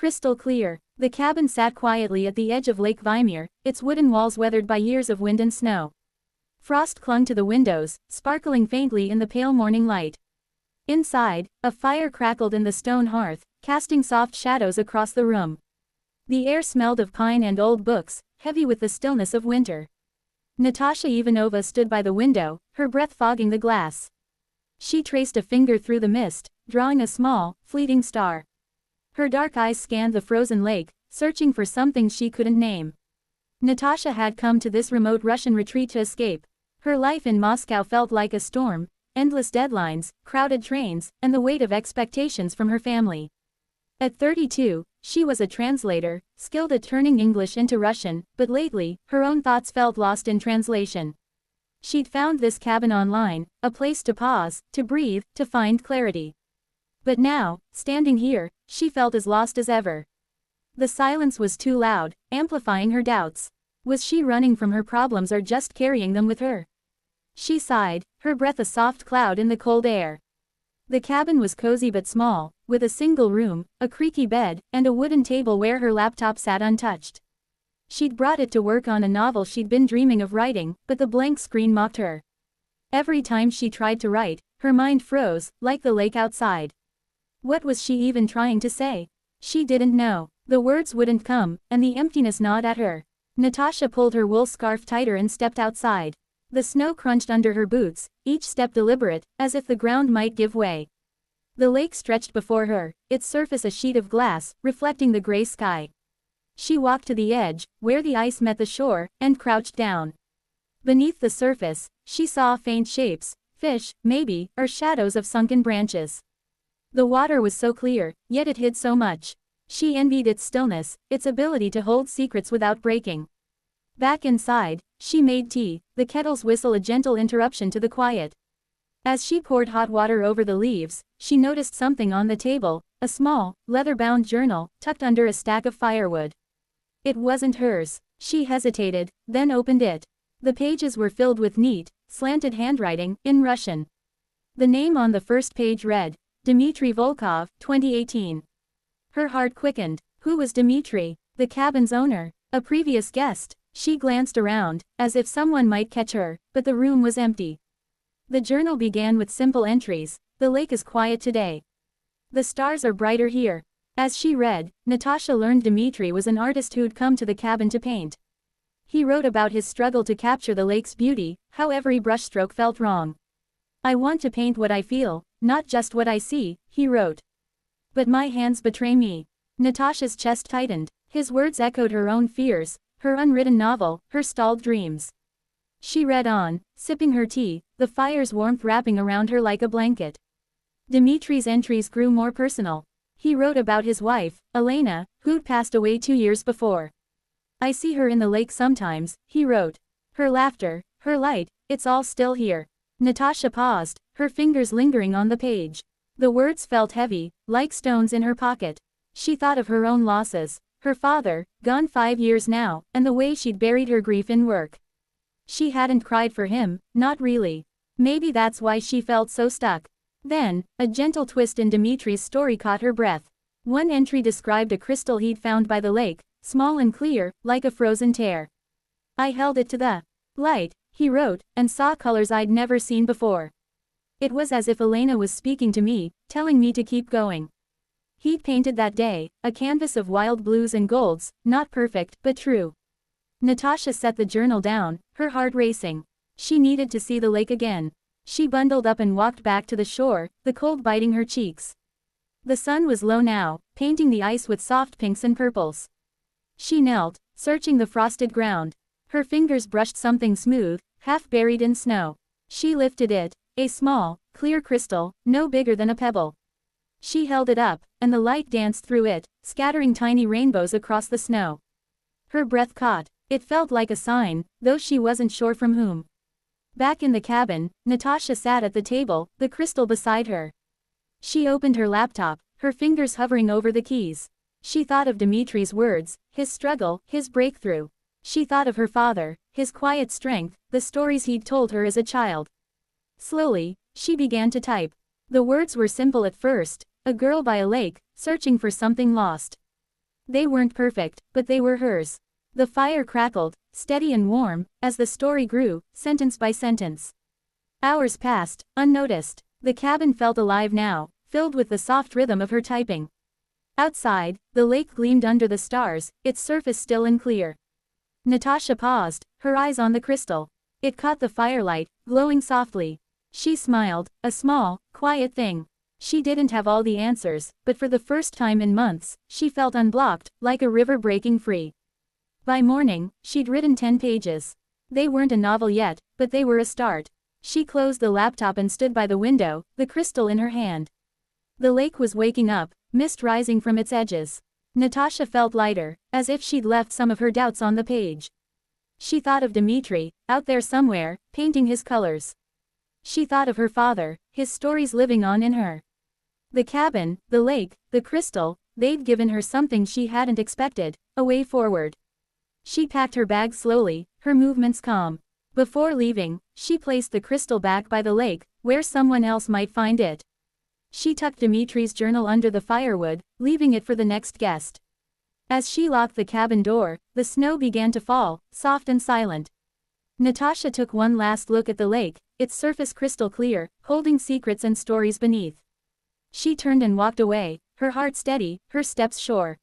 Crystal clear. The cabin sat quietly at the edge of Lake Vimere, its wooden walls weathered by years of wind and snow. Frost clung to the windows, sparkling faintly in the pale morning light. Inside, a fire crackled in the stone hearth, casting soft shadows across the room. The air smelled of pine and old books, heavy with the stillness of winter. Natasha Ivanova stood by the window, her breath fogging the glass. She traced a finger through the mist, drawing a small, fleeting star. Her dark eyes scanned the frozen lake, searching for something she couldn't name. Natasha had come to this remote Russian retreat to escape. Her life in Moscow felt like a storm, endless deadlines, crowded trains, and the weight of expectations from her family. At 32, she was a translator, skilled at turning English into Russian, but lately, her own thoughts felt lost in translation. She'd found this cabin online, a place to pause, to breathe, to find clarity. But now, standing here, she felt as lost as ever. The silence was too loud, amplifying her doubts. Was she running from her problems or just carrying them with her? She sighed, her breath a soft cloud in the cold air. The cabin was cozy but small, with a single room, a creaky bed, and a wooden table where her laptop sat untouched. She'd brought it to work on a novel she'd been dreaming of writing, but the blank screen mocked her. Every time she tried to write, her mind froze, like the lake outside. What was she even trying to say? She didn't know. The words wouldn't come, and the emptiness gnawed at her. Natasha pulled her wool scarf tighter and stepped outside. The snow crunched under her boots, each step deliberate, as if the ground might give way. The lake stretched before her, its surface a sheet of glass, reflecting the gray sky. She walked to the edge, where the ice met the shore, and crouched down. Beneath the surface, she saw faint shapes, fish, maybe, or shadows of sunken branches. The water was so clear, yet it hid so much. She envied its stillness, its ability to hold secrets without breaking. Back inside, she made tea, the kettle's whistle a gentle interruption to the quiet. As she poured hot water over the leaves, she noticed something on the table, a small, leather-bound journal, tucked under a stack of firewood. It wasn't hers. She hesitated, then opened it. The pages were filled with neat, slanted handwriting, in Russian. The name on the first page read, Dmitry Volkov, 2018. Her heart quickened. Who was Dmitry? The cabin's owner? A previous guest? She glanced around, as if someone might catch her, but the room was empty. The journal began with simple entries. The lake is quiet today. The stars are brighter here. As she read, Natasha learned Dmitry was an artist who'd come to the cabin to paint. He wrote about his struggle to capture the lake's beauty, how every brushstroke felt wrong. I want to paint what I feel, not just what I see, he wrote. But my hands betray me. Natasha's chest tightened. His words echoed her own fears, her unwritten novel, her stalled dreams. She read on, sipping her tea, the fire's warmth wrapping around her like a blanket. Dmitry's entries grew more personal. He wrote about his wife, Elena, who'd passed away 2 years before. I see her in the lake sometimes, he wrote. Her laughter, her light, it's all still here. Natasha paused, her fingers lingering on the page. The words felt heavy, like stones in her pocket. She thought of her own losses, her father, gone 5 years now, and the way she'd buried her grief in work. She hadn't cried for him, not really. Maybe that's why she felt so stuck. Then, a gentle twist in Dmitry's story caught her breath. One entry described a crystal he'd found by the lake, small and clear, like a frozen tear. I held it to the light, he wrote, and saw colors I'd never seen before. It was as if Elena was speaking to me, telling me to keep going. He'd painted that day, a canvas of wild blues and golds, not perfect, but true. Natasha set the journal down, her heart racing. She needed to see the lake again. She bundled up and walked back to the shore, the cold biting her cheeks. The sun was low now, painting the ice with soft pinks and purples. She knelt, searching the frosted ground. Her fingers brushed something smooth, half buried in snow. She lifted it, a small, clear crystal, no bigger than a pebble. She held it up, and the light danced through it, scattering tiny rainbows across the snow. Her breath caught. It felt like a sign, though she wasn't sure from whom. Back in the cabin, Natasha sat at the table, the crystal beside her. She opened her laptop, her fingers hovering over the keys. She thought of Dmitry's words, his struggle, his breakthrough. She thought of her father, his quiet strength, the stories he'd told her as a child. Slowly, she began to type. The words were simple at first, a girl by a lake, searching for something lost. They weren't perfect, but they were hers. The fire crackled, steady and warm, as the story grew, sentence by sentence. Hours passed, unnoticed. The cabin felt alive now, filled with the soft rhythm of her typing. Outside, the lake gleamed under the stars, its surface still and clear. Natasha paused, her eyes on the crystal. It caught the firelight, glowing softly. She smiled, a small, quiet thing. She didn't have all the answers, but for the first time in months, she felt unblocked, like a river breaking free. By morning, she'd written 10 pages. They weren't a novel yet, but they were a start. She closed the laptop and stood by the window, the crystal in her hand. The lake was waking up, mist rising from its edges. Natasha felt lighter, as if she'd left some of her doubts on the page. She thought of Dmitri, out there somewhere, painting his colors. She thought of her father, his stories living on in her. The cabin, the lake, the crystal, they'd given her something she hadn't expected, a way forward. She packed her bag slowly, her movements calm. Before leaving, she placed the crystal back by the lake, where someone else might find it. She tucked Dimitri's journal under the firewood, leaving it for the next guest. As she locked the cabin door, the snow began to fall, soft and silent. Natasha took one last look at the lake, its surface crystal clear, holding secrets and stories beneath. She turned and walked away, her heart steady, her steps sure.